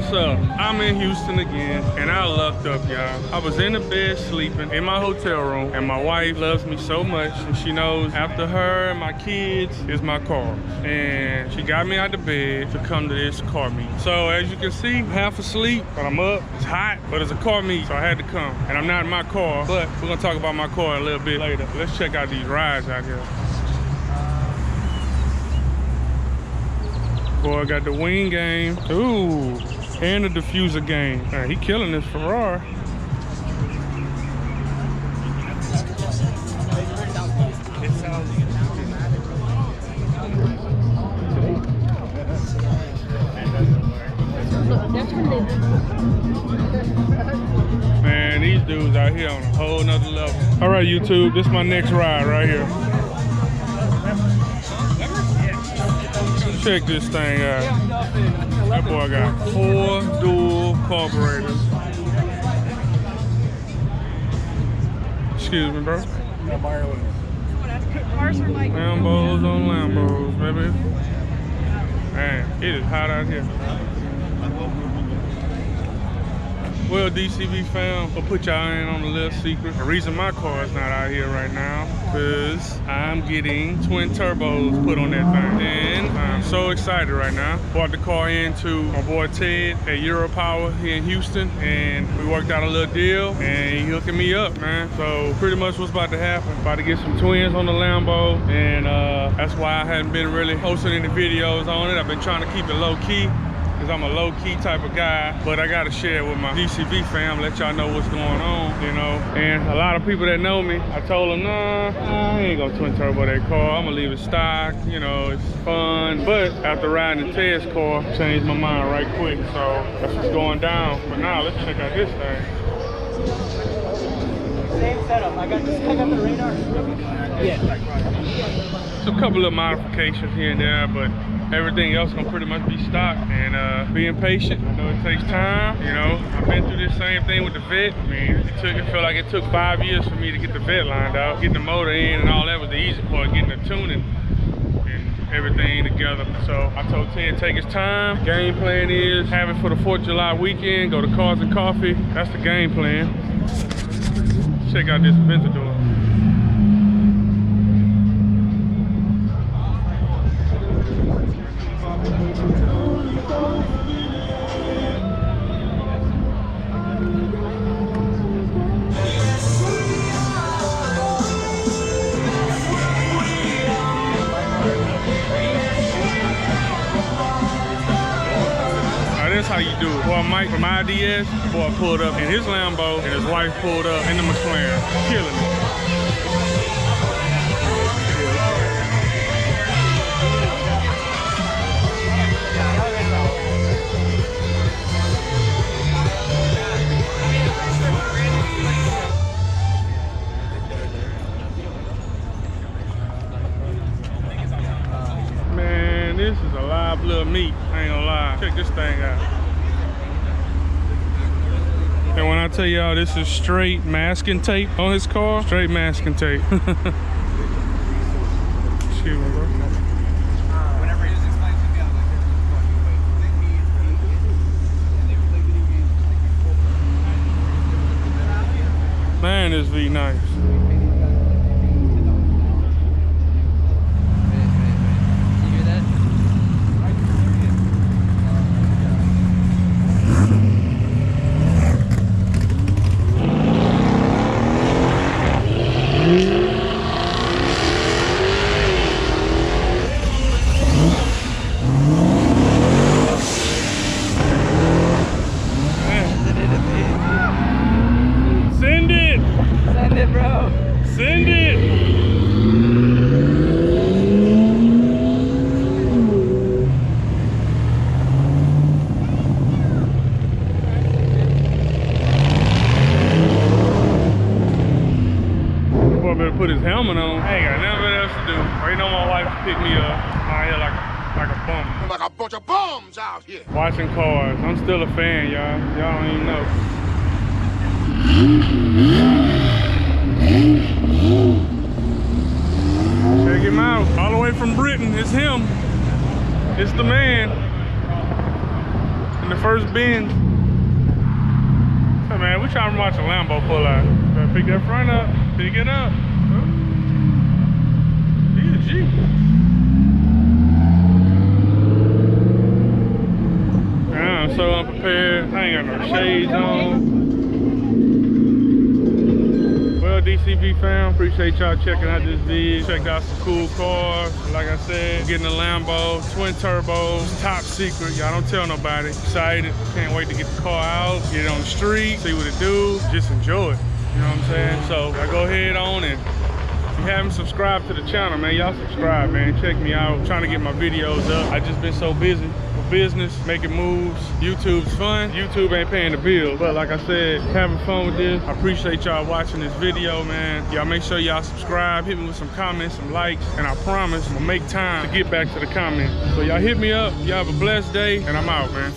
What's up? I'm in Houston again, and I lucked up, y'all. I was in the bed sleeping in my hotel room, and my wife loves me so much, and she knows after her and my kids is my car. And she got me out the bed to come to this car meet. So as you can see, I'm half asleep, but I'm up. It's hot, but it's a car meet, so I had to come. And I'm not in my car, but we're gonna talk about my car a little bit later. Let's check out these rides out here. Boy, I got the wing game. Ooh, and the diffuser game. Man, he killing this Ferrari. Man, these dudes out here on a whole nother level. All right, YouTube, this is my next ride right here. Check this thing out. That boy got 4 dual carburetors. Excuse me, bro. Lambos on Lambos, baby. Man, it is hot out here. Well, DCV fam, I'll put y'all in on a little secret. The reason my car is not out here right now is I'm getting twin turbos put on that thing. And I'm so excited right now. Brought the car into my boy Ted at Europower here in Houston, and we worked out a little deal, and he hooking me up, man. So pretty much what's about to happen. About to get some twins on the Lambo, and that's why I hadn't been really posting any videos on it. I've been trying to keep it low key, because I'm a low-key type of guy, but I gotta share it with my DCV fam, let y'all know what's going on, you know. And a lot of people that know me, I told them, nah, I ain't gonna twin turbo that car. I'm gonna leave it stock, you know, it's fun. But after riding the Ted's car, changed my mind right quick, so that's what's going down. But now, let's check out this thing. Same setup, I got the radar. Yeah. It's a couple of modifications here and there, but everything else gonna pretty much be stock. And being patient, I know it takes time, you know. I've been through this same thing with the vet. I mean, it felt like it took 5 years for me to get the vet lined out. Getting the motor in and all that was the easy part, getting the tuning and everything together. So I told Ted, take his time. Game plan is have it for the 4th of July weekend, go to Cars and Coffee. That's the game plan. Check out this Aventador. That's how you do it. Boy, Mike from IDS, boy pulled up in his Lambo, and his wife pulled up in the McLaren, killing it. Man, this is a live little meat, I ain't gonna lie. Check this thing out. And when I tell y'all this is straight masking tape on his car, straight masking tape. Excuse me, bro. Whenever he was explaining to me, I was like, Man, this V nice. Send it! Boy better put his helmet on. I ain't got nothing else to do. Waiting on my wife to pick me up. Out here like a bum. Like a bunch of bums out here. Watching cars. I'm still a fan, y'all. Y'all don't even know. Check him out. All the way from Britain. It's him. It's the man. In the first bend. Hey man, we trying to watch a Lambo pull out. Better pick that front up, pick it up. He a G. I'm so unprepared. I ain't got no shades on. Well, DCB fam, appreciate y'all checking out this vid. Checked out some cool cars. Like I said, getting a Lambo, twin turbos, top secret. Y'all don't tell nobody. Excited. Can't wait to get the car out, get it on the street, see what it do. Just enjoy it. You know what I'm saying? So I go ahead on and if you haven't subscribed to the channel, man, y'all subscribe, man. Check me out. I'm trying to get my videos up. I just been so busy. Business, making moves. YouTube's fun. YouTube ain't paying the bills. But like I said, having fun with this. I appreciate y'all watching this video, man. Y'all make sure y'all subscribe. Hit me with some comments, some likes. And I promise I'm gonna make time to get back to the comments. So y'all hit me up. Y'all have a blessed day. And I'm out, man.